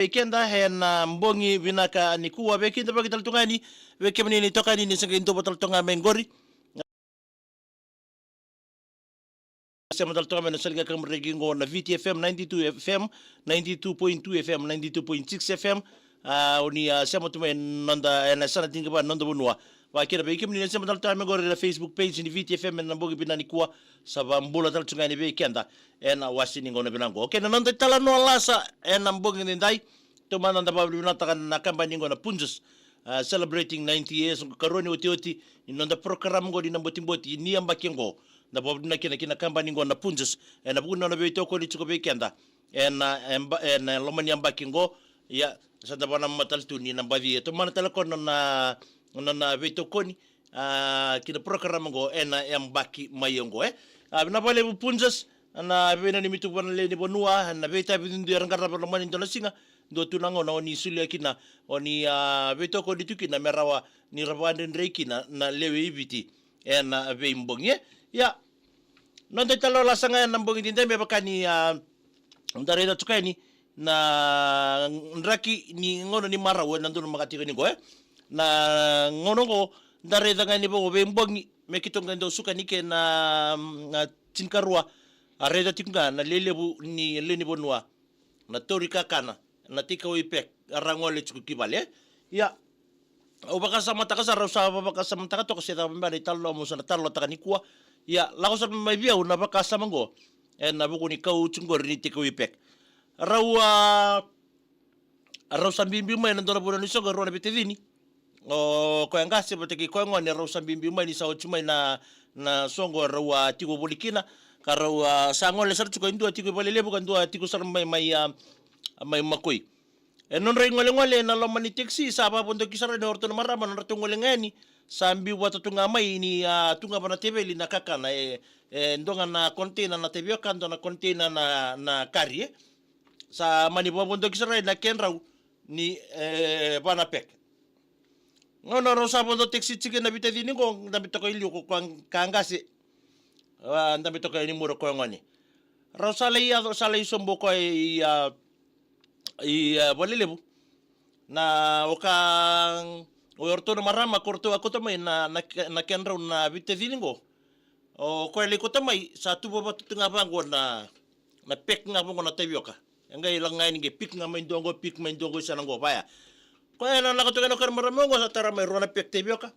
Ikenda hena mbongi vinaka nikuwa vekinda bagital tungani veke menini tokani ni sanga into batal tunga mengori Sema tal tunga menasalga kam regingo na VTFM 92 FM 92.2 FM 92.6 FM oni sema tume nanda na sana tinga ba nanda bunwa wakira be kimni sema tal tunga mengori na Facebook page ni VTFM na mbongi binani kuwa sabambula tal tunga ni vekenda ena wasini ngona binango okay nanda talanoa lasa ena mbongi ndai Tumana na babu binatakan na kampanya ngo na Punjas celebrating 90 years ng karoni oti-oti inonda program ngo di na Botiboti ni ambaki ngo na babu na kina kampanya ngo na Punjas na buno na beto ko dito ko bekenda en lomani ambaki ngo ya sa dabana matal tuni na bavi to man talako na beto ko ni kina program ngo ambaki mayongo na pale Punjas na bena ni mitu ban le ni bonua na beta bindu rangara lomani indonesia do tunango na oni sulia kina oni beto ko ditu kina merawa ni rawanden reikina na lewe ibiti na veimbonge ya nonde talo la sanga na mbongi dinde me bakani ndare da tukani na ndraki ni ngono ni marawe nandu makati ni go na ngono go ndare da ngani bo veimbongi me kitonga ndo suka nike na tinkarua areda tinga na lelebu ni leni bonwa na torika kana na tika uipek arangole chukibale ya ubakasa mataka sa rosa bakasa mataka to kasi tamba ni talo mo sa talo takanikwa ya lako sa mabia una bakasa mango na buko ni kau chungor ni tika uipek rawa rosa bimbi mai na dora ni so garo na bitedini o ko ngase bateki ko ngone rosa bimbi mai ni sa chumai na songo rawa tiko bolikina karawa sangole sa chuko indu tiko bolele bukan dua tiko sar mai may makoi. Non rin ngole na lomani taxi sa papunta kisara ni orto na marama na ngole ngani sambi wata tunga may ni tunga pa na tebeli na kakana ndonga na container na tebio kanto na container na kari sa mani papunta kisara na kenraw ni panapek. Ngono ro sa papunta taxi chicken na bitadini ko nabito ko ilyo ko kangasi nabito ko ni muro ko ngani. Ro salay sombo ko bolelebu na okang orto na marama korto ako tamay na kenraw na bitediningo o ko ele ko tamay sa tubo ba tunga bango na pek nga bango na tebioka ngay lang ngay ngi pik nga may ndongo sa nango baya ko ena na ko kan maramongo sa tara may rona pek tebioka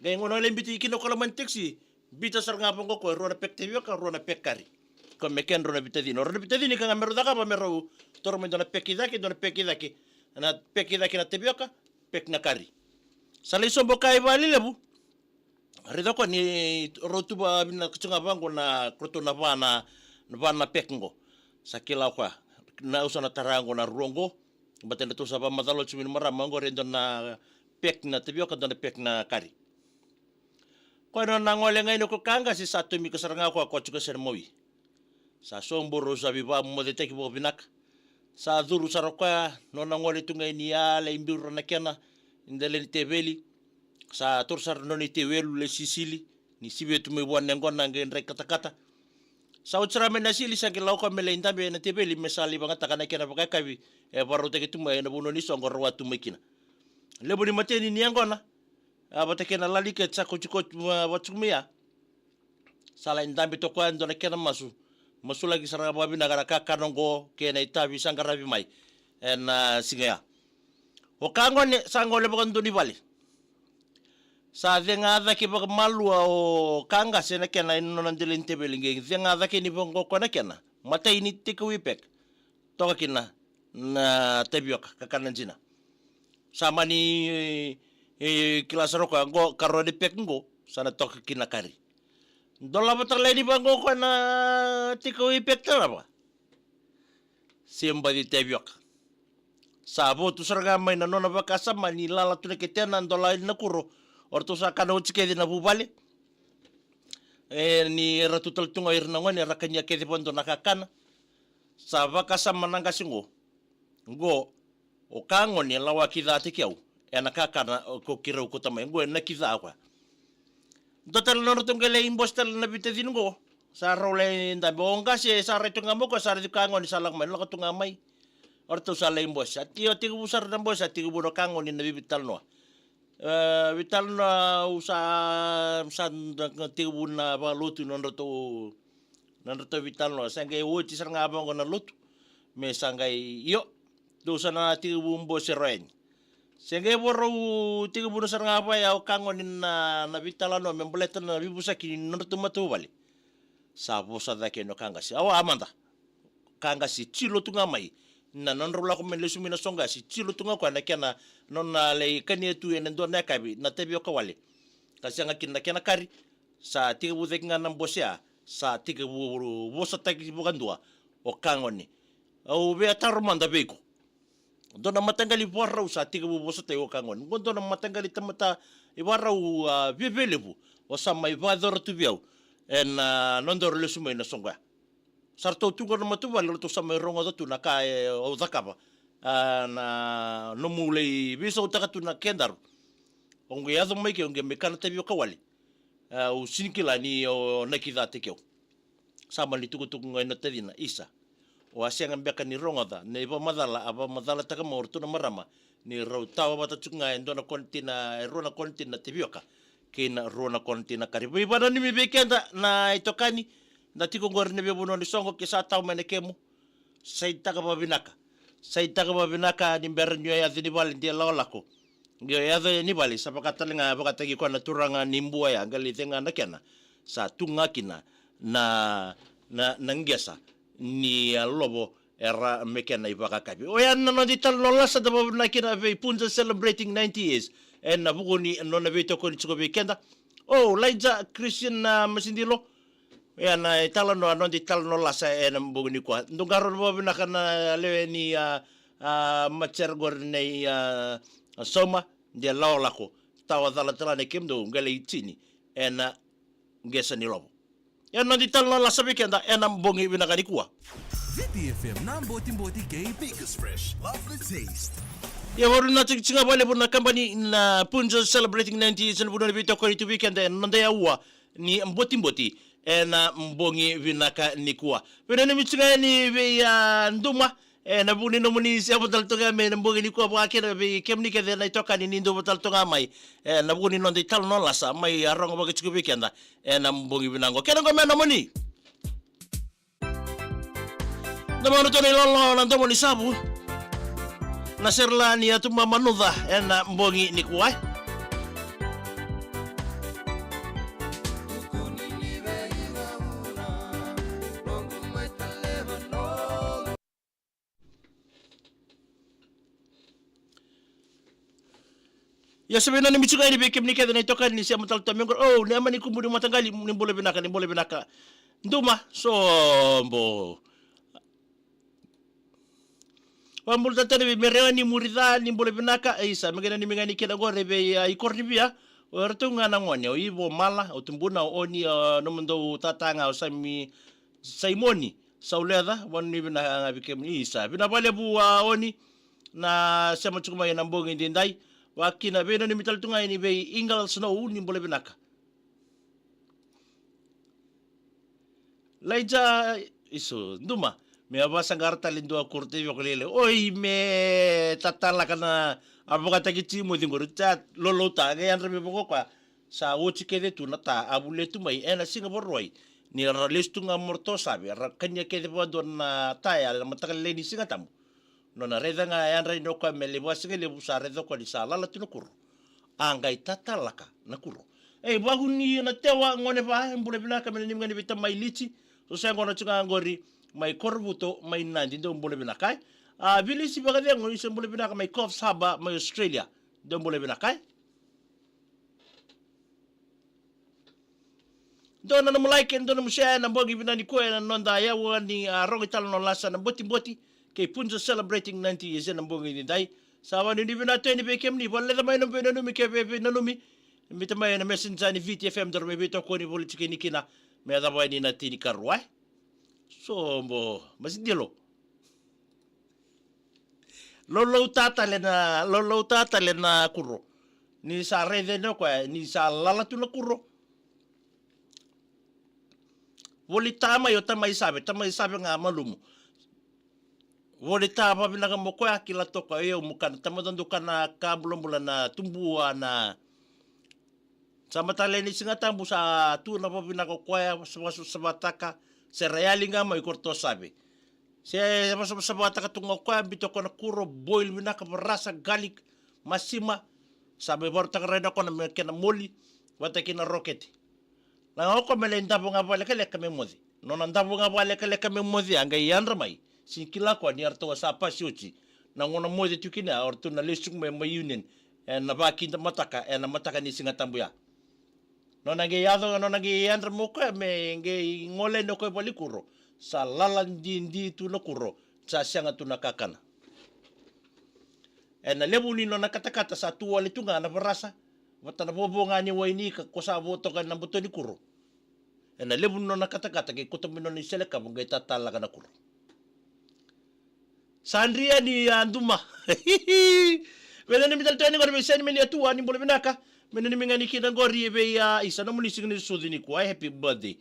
ngay ngono le biti kino ko man taxi bita sar nga bango ko rona pek tebioka rona pek kari ko meken rona bitedino ka nga merodaka pa mero tormo na pekidaki na pekidaki na tebioka pek na kari salay sombo kai balilebu rida ko ni rotuba bina kuchunga bango na kroto na bana pekingo sakila kwa na usana tarango na rongo batenda to saba madalo chumin maramango rendo na pek na tebioka na pek na kari ko no nangole ngai no ko kanga si satu mi kasaranga ko chuka sermowi sa sombo rosa biba mo de teki bo binak sa duru saroka nona ngole tunga inia le imburu na kena indele tebeli sa torsar noni tewelu le sisili ni sibe tume bwana ngona ngendre kata sa utsara mena sili sa kilau ko mele indabe na tebeli mesali banga takana kena bakakabi baro teke tume na buno ni songo ro watu mekina lebo ni mateni ni ngona abata kena lali ke tsako chiko watsumia sala indambe to kwa ndo na kena masula ki saranga babi nagara kakanongo kena itabi sangarabi mai na singaya o kangone sangole bakando ni bali sa venga ki bak malua o kanga sena kena ino nandilen tebelinge venga ki ni bongo kona kena mata ini tikawipek toka kina na tebiok kakananjina sama ni kilasaroko ngo karode pek ngo sana toka kina kari dola batak lady bango ko na tiko ipekta ba simba di tebiok sabo tu sarga may na nona bakasa manila la tu ketena dola na kuro orto sa kana uchike di na bubali ni ratutal tunga irna ngone rakanya kedi pondo nakakana sa bakasa mananga singo ngo o kango ni lawa kidha tikiau nakakana ko kirau ko tamay ngo na kidha kwa Dotal no rutong gala imbostal na bitadin go sa role nda bonga si sa reto nga mo ko sa reto kango ni salang man lako tunga may orto sa lain bos atio tiga busar dan bos atiga buno kango ni nabi talanoa talanoa usa san tiga buna ba lotu nonroto talanoa sangai uti saranga abang na lotu me sangai yo do sana tiga bumbo seroen sangai boro tiga buno saranga apa ya kango ni nabi talanoa memboletan nabi busaki nonroto matu bali sa bosa dake no kangasi awa amanda kangasi chilo tunga mai na nonrola ko menle sumina songa si chilo tunga ko na kena nonna le kani tu en do na kabi na tebio ko wale kasi nga kin na kena kari sa tiga bu nga nam bosia sa tiga bu bosa taki bugandua o kangoni o be atarmanda beko dona matangali borra sa tiga bu bosa te o kangoni dona matangali tamata ibarra u bebelebu o sama ibador tu biau en nondor le sumina songa sarto tungo no matu wale to sama rongo tu na ka o dakaba na no mule biso taka tu na kedaru onge ado mai ke onge mekana te bio kawali o sinkila ni o nakida te kyo sama li tuku tuku ngai no te dina isa o asianga mbeka ni rongo da ne ba madala taka mo ortu na marama ni ro tawa bata tsunga endo na kontina rona kontina te bio ka kina rona kontina kari bana ni mi bekenda na itokani na tiko ngor ne bebuno ni songo ke sa tau mene kemu sai taka babinaka ni bernyo ya ni bali dia lolako ndio ya ni bali sa pakatalinga pakatagi ko na turanga nimbua ya gali tenga na kena sa tunga kina na ngesa ni lobo era mekena ibakakabi o ya no di tal lasa da babna kina be Punjas celebrating 90 years en na bugoni no na beto ko ni tsuko be kenda oh laija Christian masindilo ya na talanoa no di talanoa lasa na mbugni kwa ndungaro bo na kana le ni macher gor nei Sema de lako tawa dala ne kemdo ngale itini ena ngesa ni lobo ya no di talanoa lasa bekenda ena mbungi binakani kwa VTFM na Botiboti kay biggest fresh lovely taste. Ya waru na tsinga bale bu na company na Punjas celebrating 90 years na bu na bito ko itu weekend na ya uwa ni Botiboti na mbongi vinaka nikua pena ni mitsinga ni be nduma na buni no muni sia botal to game na mbongi nikua ba kera be kemni ke na itoka ni ndo botal to mai na buni no de tal no lasa mai arong ba kitsuko weekend na mbongi vinango kena go mena muni na mano to ni lolo na ndo moni sabu na serla ni atuma manuda na mbongi nikua ya sabena ni mitsuga ni bekem ni kada na itoka ni siya matal tamengor oh ni amani kumudi matangali ni bole binaka nduma so bo wambul tatane be merewa ni murida ni bole binaka isa megana ni mengani keda gore be ikorribia orto ngana ngone o ibo mala o tumbuna oni no mundo tatanga o saimoni sauleda wani bina bekem isa bina bale bu oni na sema chukuma ina mbongi ndindai wakina beno ni mital tunga ini be ingal snow ni bole binaka laija iso nduma me abasa garta lindo akurte yoklele oi me tatala kana abogata kichi mo dingor chat lolota ga yan rebe bokwa sa wochi kede tu nata abule tu mai ena singapore roi ni ralistu nga morto sabe rakanya kede bodon taya matakal ni singatamu nona reda nga yan rai no kwa mele wasige le busare do kwa disala la tunukuru angai tatalaka nakuru bagu ni na tewa ngone ba mbule binaka mele ni ngani bita mai lichi so sa ngona tsuga ngori mai korbuto mai nandi do mbule binaka bilisi bagade ngoni so mbule binaka mai kof saba mai Australia do mbule binaka dona na mulike dona musha na bogi binani ko na nonda ya wani rongi talanoa lasa na Botiboti ke Punjas celebrating 90 years na mbongi ni dai sawa ni bina to ni bekem ni bolle da may no bino mi ke be na lumi mi ta may na messenger ni VTFM dar me bito ko ni bol chiki ni kina me da boy ni na tini karwa so mbo masidelo lolo tata le na kuro ni sa rede no kwa ni sa lala tu na kuro woli tama yo tama isabe nga malumu Wole ta pa bina ka mo ko akila toka e mo kan tamatandu kana ka bulan na tumbua na sama tale ni singa tambu sa tu na pa bina ko kwa sa bataka se reali nga mo ikorto sabe. Se sa bataka tunga kwa bito ko na kuro boil bina ka rasa garlic masima sabe baru takareda ko na kena moli wata kina rocket. La ko mele ndabu nga vale kale kame mozi. Non ndabu nga vale kale kame mozi anga yandra mai. Sin kila ko ni arto sa pasiuchi. Na ngona mozi tukina orto na lesung me union. Na ba kinta mataka na mataka ni singa tambuya. Non anga yado non anga yandra mo ko me nge ngole no ko balikuro. Sa lalan di tu no kuro. Sa sianga tu nakakana. Na lebu ni no nakatakata sa tu wale tunga na barasa. Wata na bobo nga ni waini ka kosa voto ka na buto ni kuro. Na lebu no nakatakata kay kutomino ni seleka mo gay tatala ka na kuro. Sandria ni anduma. Wala ni mital tani ko ni sen meni atu ani bole binaka. Meni ni mingani kinang gori be isa na muni signi sudi ni ko happy birthday.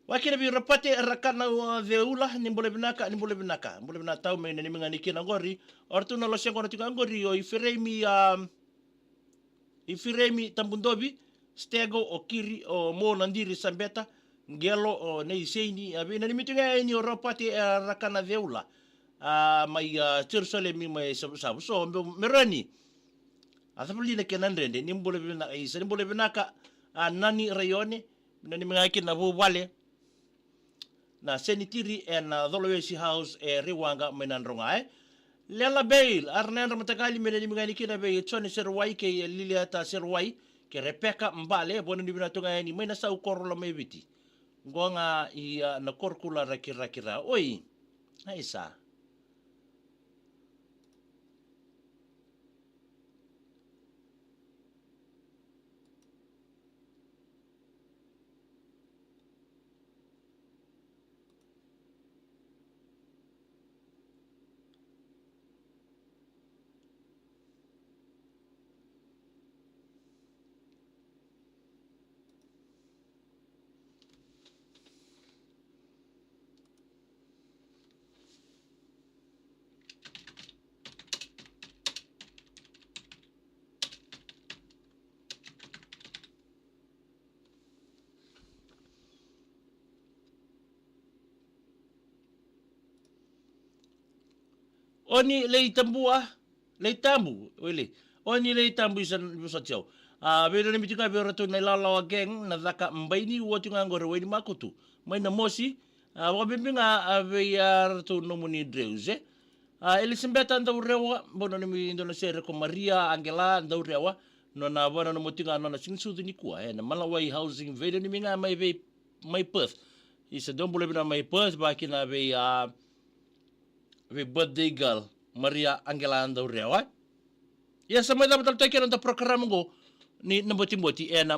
Wakina bi rapate rakana veula ni bole binaka. Bole binaka tau meni ni mingani kinang gori. Ortu na lo siang ko na gori o ifiremi tambundobi stego o kiri o mo nandiri sambeta ngelo o nei seini abi na nimitunga ni oropati rakana veula mai Jerusalem mai sabu so merani asapuli na kenandrende nimbole bina isa nimbole binaka nani rayone nani mangaki na bubale na senitiri na dolwesi house riwanga menandronga Lela bail arnenda matakali mene ni mingani kina be choni serwai ke liliata serwai ke repeka mbale bona ni bina tunga ni mena sa ukoro la mebiti ngonga i na korkula rakira oi aisa Oni lei tambua, lei tambu, wele. Oni lei tambu isa tiao. Bero ni mitunga bero tu na lalawa geng na zaka mbaini uotunga ngore weni makutu. Mai na mosi, wabibinga aveyar tu nomuni dreuze. Elisabetta ndau rewa, bono ni mi Indonesia ko Maria Angela ndau rewa. Nona bono no mutunga nona singsudu ni kuwa. Na Malawai housing vele ni minga mai Perth. Isa dombole bina mai Perth baki na we birthday girl Maria Angela andau rewa. Ya sama dapat tahu kira untuk program go ni Botiboti na